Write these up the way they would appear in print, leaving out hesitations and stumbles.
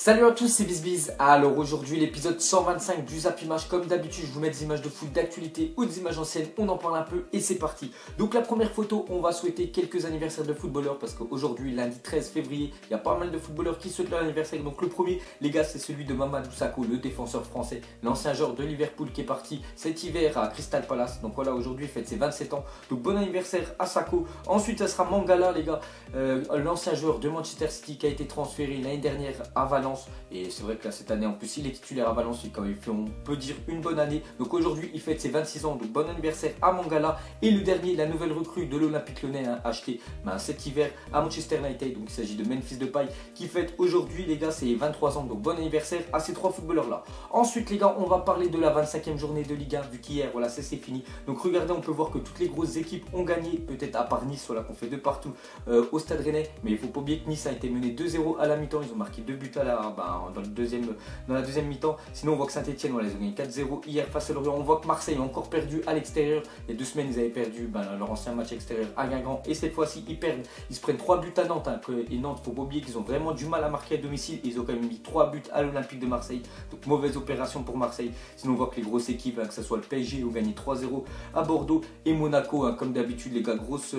Salut à tous, c'est BizBiz. Alors aujourd'hui l'épisode 125 du Zap Image. Comme d'habitude je vous mets des images de foot d'actualité ou des images anciennes, on en parle un peu et c'est parti. Donc la première photo, on va souhaiter quelques anniversaires de footballeurs parce qu'aujourd'hui lundi 13 février, il y a pas mal de footballeurs qui souhaitent leur anniversaire. Donc le premier les gars c'est celui de Mamadou Sakho, le défenseur français, l'ancien joueur de Liverpool qui est parti cet hiver à Crystal Palace. Donc voilà, aujourd'hui il fête ses 27 ans. Donc bon anniversaire à Sakho. Ensuite ça sera Mangala les gars, l'ancien joueur de Manchester City qui a été transféré l'année dernière à Valence. Et c'est vrai que là cette année en plus il est titulaire à Valence, il fait on peut dire une bonne année. Donc aujourd'hui il fête ses 26 ans, donc bon anniversaire à Mangala. Et le dernier, la nouvelle recrue de l'Olympique Lyonnais, acheté cet hiver à Manchester United. Donc il s'agit de Memphis Depay qui fête aujourd'hui les gars ses 23 ans. Donc bon anniversaire à ces trois footballeurs là. Ensuite les gars on va parler de la 25e journée de Ligue 1 vu qu'hier voilà c'est fini. Donc regardez, on peut voir que toutes les grosses équipes ont gagné, peut-être à part Nice voilà qu'on fait de partout au Stade Rennais. Mais il faut pas oublier que Nice a été mené 2-0 à la mi-temps, ils ont marqué 2 buts à la dans la deuxième mi-temps. Sinon on voit que Saint-Etienne voilà, ils ont gagné 4-0 hier face à Lorient. On voit que Marseille a encore perdu à l'extérieur. Il y a 2 semaines ils avaient perdu leur ancien match extérieur à Guingamp. Et cette fois-ci ils perdent, ils se prennent 3 buts à Nantes. Et Nantes, il faut pas oublier qu'ils ont vraiment du mal à marquer à domicile. Ils ont quand même mis 3 buts à l'Olympique de Marseille. Donc mauvaise opération pour Marseille. Sinon on voit que les grosses équipes, que ce soit le PSG, ont gagné 3-0 à Bordeaux. Et Monaco, comme d'habitude les gars, grosse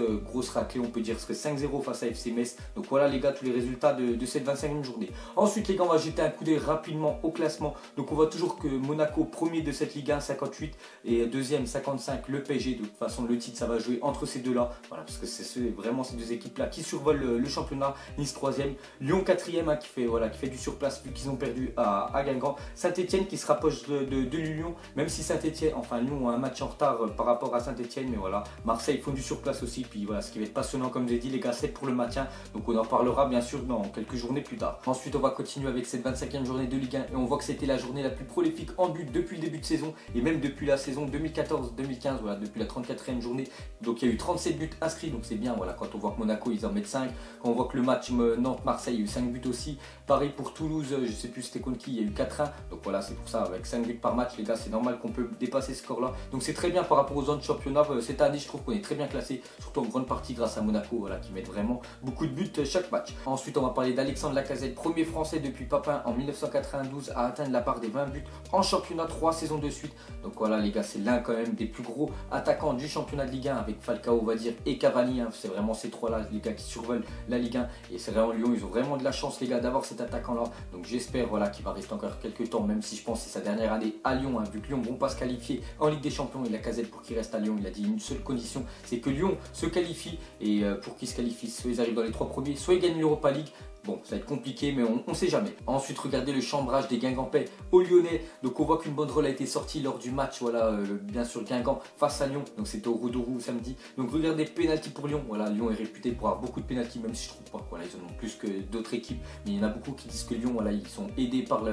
raclée, on peut dire ce serait 5-0 face à FC Metz. Donc voilà les gars tous les résultats de cette 25e journée. Ensuite les gars on va jeter un coup d'œil rapidement au classement. Donc on voit toujours que Monaco premier de cette Ligue 1 58 et deuxième 55 le PSG. De toute façon le titre ça va jouer entre ces deux là, voilà, parce que c'est vraiment ces deux équipes là qui survolent le championnat. Nice 3e, Lyon 4e qui fait du surplace vu qu'ils ont perdu à Guingamp. Saint-Etienne qui se rapproche de Lyon, même si Saint-Etienne, enfin Lyon a un match en retard par rapport à Saint-Etienne, mais voilà, Marseille font du surplace aussi. Puis voilà, ce qui va être passionnant comme j'ai dit les gars, c'est pour le maintien. Donc on en parlera bien sûr dans quelques journées plus tard. Ensuite on va continuer avec cette 25e journée de Ligue 1 et on voit que c'était la journée la plus prolifique en but depuis le début de saison et même depuis la saison 2014-2015, voilà, depuis la 34e journée. Donc il y a eu 37 buts inscrits, donc c'est bien voilà, quand on voit que Monaco ils en mettent 5, quand on voit que le match Nantes-Marseille il y a eu 5 buts aussi. Pareil pour Toulouse, je sais plus c'était contre qui, il y a eu 4-1. Donc voilà, c'est pour ça avec 5 buts par match les gars, c'est normal qu'on peut dépasser ce score là. Donc c'est très bien par rapport aux autres championnats. Cette année je trouve qu'on est très bien classé, surtout en grande partie grâce à Monaco voilà, qui mettent vraiment beaucoup de buts chaque match. Ensuite on va parler d'Alexandre Lacazette, premier français depuis Papin en 1992 à atteindre la barre des 20 buts en championnat 3 saisons de suite. Donc voilà les gars, c'est l'un quand même des plus gros attaquants du championnat de Ligue 1 avec Falcao on va dire et Cavani, c'est vraiment ces trois là les gars qui survolent la Ligue 1 et c'est vraiment Lyon, ils ont vraiment de la chance les gars d'avoir cet attaquant là. Donc j'espère voilà qu'il va rester encore quelques temps, même si je pense que c'est sa dernière année à Lyon vu que Lyon ne vont pas se qualifier en Ligue des Champions. Et Lacazette pour qu'il reste à Lyon, il a dit une seule condition, c'est que Lyon se qualifie et pour qu'ils se qualifient, soit ils arrivent dans les 3 premiers, soit ils gagnent l'Europa League. Bon, ça va être compliqué, mais on ne sait jamais. Ensuite, regardez le chambrage des Guingampais au Lyonnais. Donc, on voit qu'une banderole a été sortie lors du match, voilà, bien sûr, Guingamp face à Lyon. Donc, c'était au Roudourou samedi. Donc, regardez, pénalty pour Lyon. Voilà, Lyon est réputé pour avoir beaucoup de pénalty, même si je trouve pas. Voilà, ils en ont plus que d'autres équipes. Mais il y en a beaucoup qui disent que Lyon, voilà, ils sont aidés par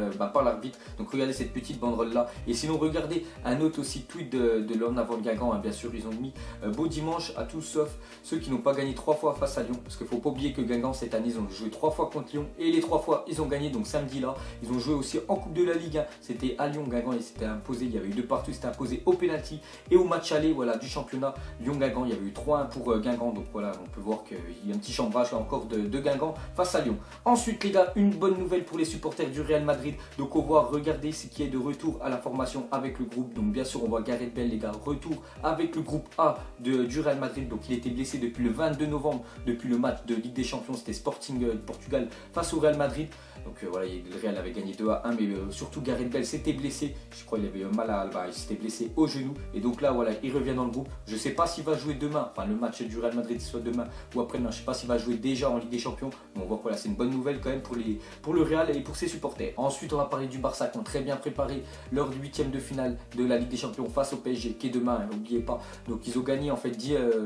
l'arbitre. Donc, regardez cette petite banderole là. Et sinon, regardez un autre aussi tweet de l'homme avant le Guingamp. Bien sûr, ils ont mis beau dimanche à tous, sauf ceux qui n'ont pas gagné 3 fois face à Lyon. Parce qu'il ne faut pas oublier que Guingamp, cette année, ils ont joué 3 fois contre Lyon et les 3 fois ils ont gagné. Donc samedi là ils ont joué aussi en Coupe de la Ligue 1, c'était à Lyon. Guingamp il s'était imposé, il y avait eu 2 partout, c'était imposé au penalty. Et au match aller voilà du championnat Lyon-Guingamp, il y avait eu 3-1 pour Guingamp. Donc voilà, on peut voir qu'il y a un petit chambrage là encore de Guingamp face à Lyon. Ensuite les gars, une bonne nouvelle pour les supporters du Real Madrid. Donc on voit, regardez ce qui est de retour à la formation avec le groupe. Donc bien sûr on voit Gareth Bale les gars, retour avec le groupe A du Real Madrid. Donc il était blessé depuis le 22 novembre, depuis le match de Ligue des Champions, c'était Sporting Portugal face au Real Madrid. Donc voilà, le Real avait gagné 2-1, mais surtout Gareth Bale s'était blessé. Je crois qu'il avait mal il s'était blessé au genou. Et donc là, voilà, il revient dans le groupe. Je ne sais pas s'il va jouer demain, enfin le match du Real Madrid soit demain ou après-demain. Je ne sais pas s'il va jouer déjà en Ligue des Champions. Mais on voit que voilà, c'est une bonne nouvelle quand même pour le Real et pour ses supporters. Ensuite, on va parler du Barça qui ont très bien préparé leur 8e de finale de la Ligue des Champions face au PSG, qui est demain, n'oubliez pas. Donc ils ont gagné en fait,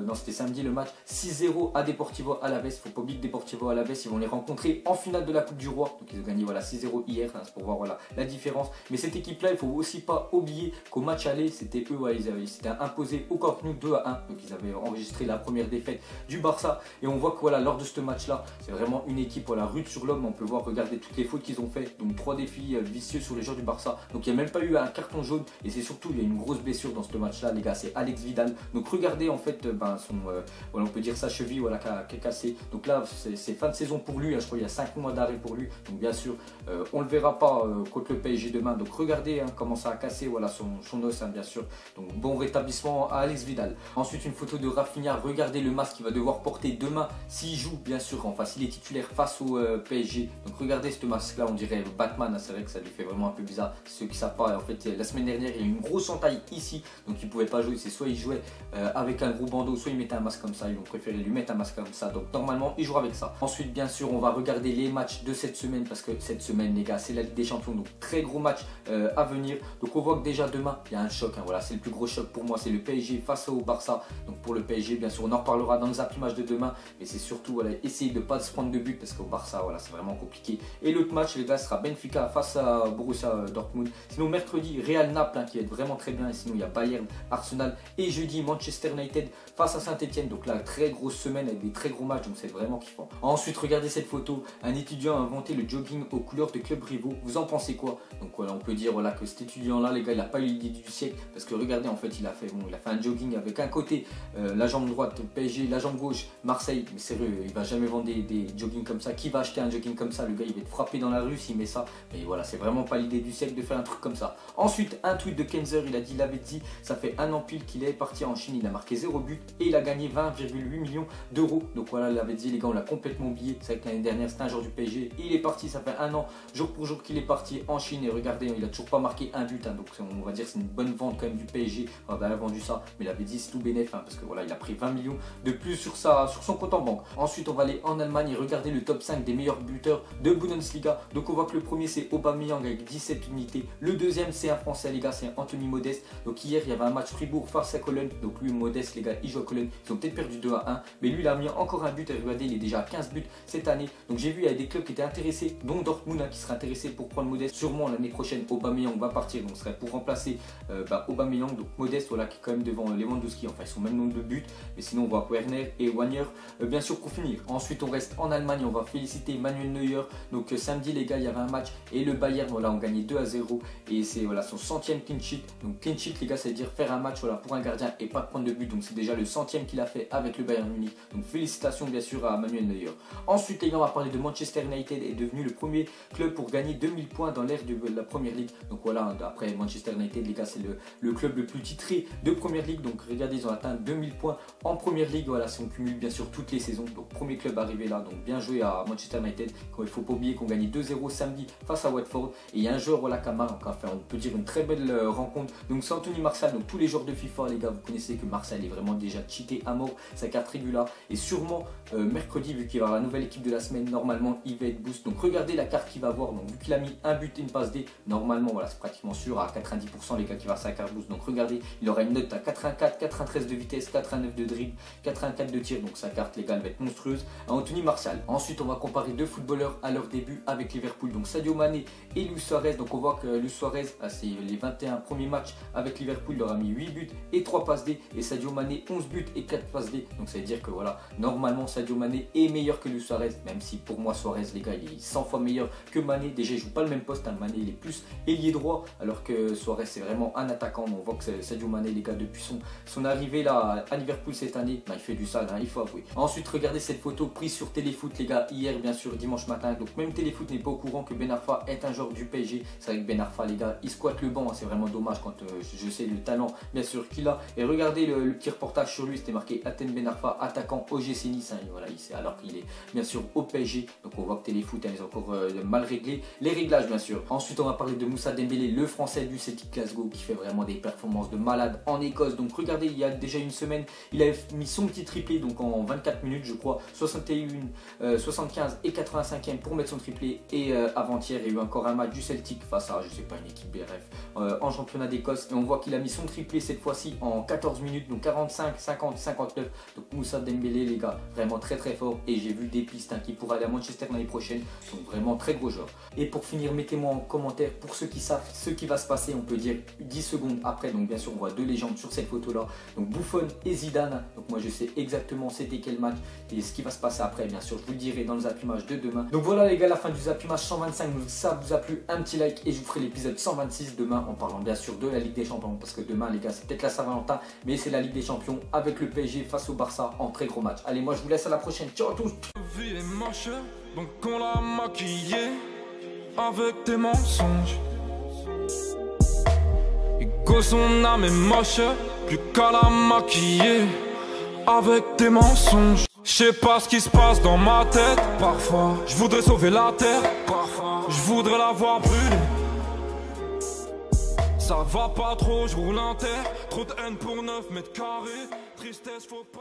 non c'était samedi le match, 6-0 à Deportivo Alavés. Il ne faut pas oublier que Deportivo Alavés, ils vont les rencontrer en finale de la Coupe du Roi. Donc ils ont gagné voilà, 6-0 hier, c'est pour voir voilà, la différence. Mais cette équipe-là, il ne faut aussi pas oublier qu'au match aller, c'était eux, ouais, ils s'étaient imposés au Camp Nou 2-1. Donc ils avaient enregistré la première défaite du Barça. Et on voit que voilà, lors de ce match-là, c'est vraiment une équipe voilà, rude sur l'homme. On peut voir, regarder toutes les fautes qu'ils ont fait. Donc 3 défis vicieux sur les joueurs du Barça. Donc il n'y a même pas eu un carton jaune. Et c'est surtout, il y a une grosse blessure dans ce match-là, les gars, c'est Alex Vidal. Donc regardez en fait, voilà, on peut dire sa cheville voilà, qui a cassé. Donc là, c'est fin de saison pour lui. Je je crois qu'il y a 5 mois d'arrêt pour lui. Donc bien sûr, on ne le verra pas contre le PSG demain. Donc regardez comment ça a cassé voilà, son os, bien sûr. Donc bon rétablissement à Alex Vidal. Ensuite, une photo de Rafinha. Regardez le masque qu'il va devoir porter demain s'il joue, bien sûr. Enfin, s'il est titulaire face au PSG. Donc regardez ce masque-là, on dirait Batman. C'est vrai que ça lui fait vraiment un peu bizarre. Ceux qui ne savent pas, en fait, la semaine dernière, il y a eu une grosse entaille ici. Donc il ne pouvait pas jouer. C'est soit il jouait avec un gros bandeau, soit il mettait un masque comme ça. Ils ont préféré lui mettre un masque comme ça. Donc normalement, il jouera avec ça. Ensuite, bien sûr, on va regarder les matchs de cette semaine parce que cette semaine, les gars, c'est la Ligue des Champions. Donc très gros match à venir. Donc on voit que déjà demain, il y a un choc. Voilà, c'est le plus gros choc pour moi. C'est le PSG face au Barça. Donc pour le PSG, bien sûr, on en reparlera dans les Happy Match de demain. Mais c'est surtout voilà, essayer de ne pas se prendre de but parce qu'au Barça, voilà, c'est vraiment compliqué. Et l'autre match, les gars, sera Benfica face à Borussia Dortmund. Sinon, mercredi, Real Naples qui va être vraiment très bien. Et sinon, il y a Bayern, Arsenal. Et jeudi, Manchester United face à Saint-Etienne. Donc là, très grosse semaine avec des très gros matchs. Donc c'est vraiment kiffant. Ensuite, regardez cette photo. Un étudiant a inventé le jogging aux couleurs de clubs rivaux. Vous en pensez quoi? Donc voilà, on peut dire voilà, que cet étudiant-là, les gars, il n'a pas eu l'idée du siècle. Parce que regardez, en fait, il a fait un jogging avec un côté la jambe droite PSG, la jambe gauche Marseille. Mais sérieux, il va jamais vendre des joggings comme ça. Qui va acheter un jogging comme ça? Le gars, il va être frappé dans la rue s'il met ça. Mais voilà, c'est vraiment pas l'idée du siècle de faire un truc comme ça. Ensuite, un tweet de Kenzer, il avait dit, ça fait un an pile qu'il est parti en Chine. Il a marqué 0 but et il a gagné 20,8 millions d'euros. Donc voilà, il avait dit, les gars, on l'a complètement oublié. C'est vrai que l'année dernière, c'était un joueur du PSG. Et il est parti, ça fait un an, jour pour jour, qu'il est parti en Chine. Et regardez, il a toujours pas marqué un but. Donc on va dire c'est une bonne vente quand même du PSG. Il a vendu ça, mais il avait dit c'est tout bénéf parce que voilà, il a pris 20 millions de plus sur son compte en banque. Ensuite, on va aller en Allemagne et regarder le top 5 des meilleurs buteurs de Bundesliga. Donc on voit que le premier c'est Aubameyang avec 17 unités. Le deuxième c'est un Français, les gars, c'est Anthony Modeste. Donc hier il y avait un match Fribourg face à Cologne. Donc lui, Modeste, les gars, il joue à Cologne. Ils ont peut-être perdu 2-1, mais lui il a mis encore un but. Et regardez, il est déjà à 15 buts cette année. Donc j'ai vu il y a des clubs qui étaient intéressés, dont Dortmund qui serait intéressé pour prendre Modeste. Sûrement l'année prochaine Aubameyang va partir, donc ce serait pour remplacer Aubameyang. Donc Modeste, voilà, qui est quand même devant Lewandowski. Enfin, ils sont même nombre de buts, mais sinon on voit Werner et Wagner bien sûr pour finir. Ensuite, on reste en Allemagne. On va féliciter Manuel Neuer. Donc samedi, les gars, il y avait un match et le Bayern, voilà, on gagnait 2-0 et c'est voilà son 100e clean sheet. Donc clean sheet, les gars, c'est à dire faire un match voilà, pour un gardien et pas prendre de but. Donc c'est déjà le 100e qu'il a fait avec le Bayern Munich. Donc félicitations bien sûr à Manuel Neuer. Ensuite, les gars, on va parler de Manchester United, est devenu le premier club pour gagner 2000 points dans l'ère de la Première Ligue. Donc voilà, après Manchester United, les gars, c'est le club le plus titré de Première Ligue. Donc regardez, ils ont atteint 2000 points en Première Ligue. Voilà, si on cumule bien sûr toutes les saisons. Donc premier club arrivé là. Donc bien joué à Manchester United. Il ne faut pas oublier qu'on gagnait 2-0 samedi face à Watford. Et il y a un joueur, voilà, Kamara, enfin, on peut dire une très belle rencontre. Donc c'est Anthony Martial. Donc tous les joueurs de FIFA, les gars, vous connaissez que Martial est vraiment déjà cheaté à mort. Sa carte régulière. Et sûrement mercredi, vu qu'il va y avoir la nouvelle équipe de la semaine, normalement il va être boost. Donc regardez la carte qu'il va avoir. Donc vu qu'il a mis un but et une passe D, normalement voilà, c'est pratiquement sûr à 90% les gars qui va sa carte boost. Donc regardez, il aura une note à 84, 93 de vitesse, 89 de dribble, 84 de tir. Donc sa carte, les gars, elle va être monstrueuse à Anthony Martial. Ensuite, on va comparer deux footballeurs à leur début avec Liverpool. Donc Sadio Mané et Luis Suarez. Donc on voit que Luis Suarez, c'est les 21 premiers matchs avec Liverpool, il aura mis 8 buts et 3 passes D. Et Sadio Mané 11 buts et 4 passes D. Donc ça veut dire que voilà, normalement Sadio Mané est meilleur que Luis Suarez, même si pour moi Suarez, les gars, il est 100 fois meilleur que Mané. Déjà, il joue pas le même poste. Mané, il est plus ailier droit, alors que Suarez, c'est vraiment un attaquant. On voit que Sadio Mané, les gars, depuis son arrivée là à Liverpool cette année, il fait du sale, il faut avouer. Ensuite, regardez cette photo prise sur Téléfoot, les gars, hier, bien sûr, dimanche matin. Donc même Téléfoot n'est pas au courant que Ben Arfa est un joueur du PSG. C'est vrai que Ben Arfa, les gars, il squatte le banc. C'est vraiment dommage quand je sais le talent, bien sûr, qu'il a. Et regardez le petit reportage sur lui, c'était marqué Athènes Ben Arfa, attaquant OGC Nice. Voilà, alors qu'il est bien sûr au PSG. Donc on voit que Téléfoot, ils ont encore mal réglé les réglages, bien sûr. Ensuite, on va parler de Moussa Dembélé, le français du Celtic Glasgow, qui fait vraiment des performances de malade en Écosse. Donc regardez, il y a déjà une semaine, il avait mis son petit triplé, donc en 24 minutes, je crois, 61, 75 et 85e pour mettre son triplé. Et avant-hier, il y a eu encore un match du Celtic face à, je sais pas, une équipe BRF en championnat d'Écosse. Et on voit qu'il a mis son triplé cette fois-ci en 14 minutes, donc 45, 50, 59. Donc Moussa Dembélé, les gars, vraiment très très fort. Et j'ai vu des pistes qui pourraient aller à Manchester l'année prochaine. Donc vraiment très gros joueur. Et pour finir, mettez-moi en commentaire pour ceux qui savent ce qui va se passer, on peut dire 10 secondes après. Donc bien sûr, on voit deux légendes sur cette photo-là. Donc Buffon et Zidane. Donc moi, je sais exactement c'était quel match et ce qui va se passer après. Bien sûr, je vous le dirai dans le Happy Match de demain. Donc voilà les gars, la fin du Happy Match 125. Donc ça vous a plu, un petit like et je vous ferai l'épisode 126 demain en parlant bien sûr de la Ligue des Champions. Parce que demain les gars, c'est peut-être la Saint-Valentin, mais c'est la Ligue des Champions avec le PSG face au Barça en très gros match. Allez, moi je vous laisse à la prochaine. Ciao à tous. moche, donc on l'a maquillée avec des mensonges. Ego, son âme est moche, plus qu'à la maquiller avec des mensonges. Je sais pas ce qui se passe dans ma tête. Parfois, je voudrais sauver la terre. Parfois, je voudrais la voir brûler. Ça va pas trop, je roule un terre. Trop de haine pour 9 mètres carrés. Tristesse, faut pas.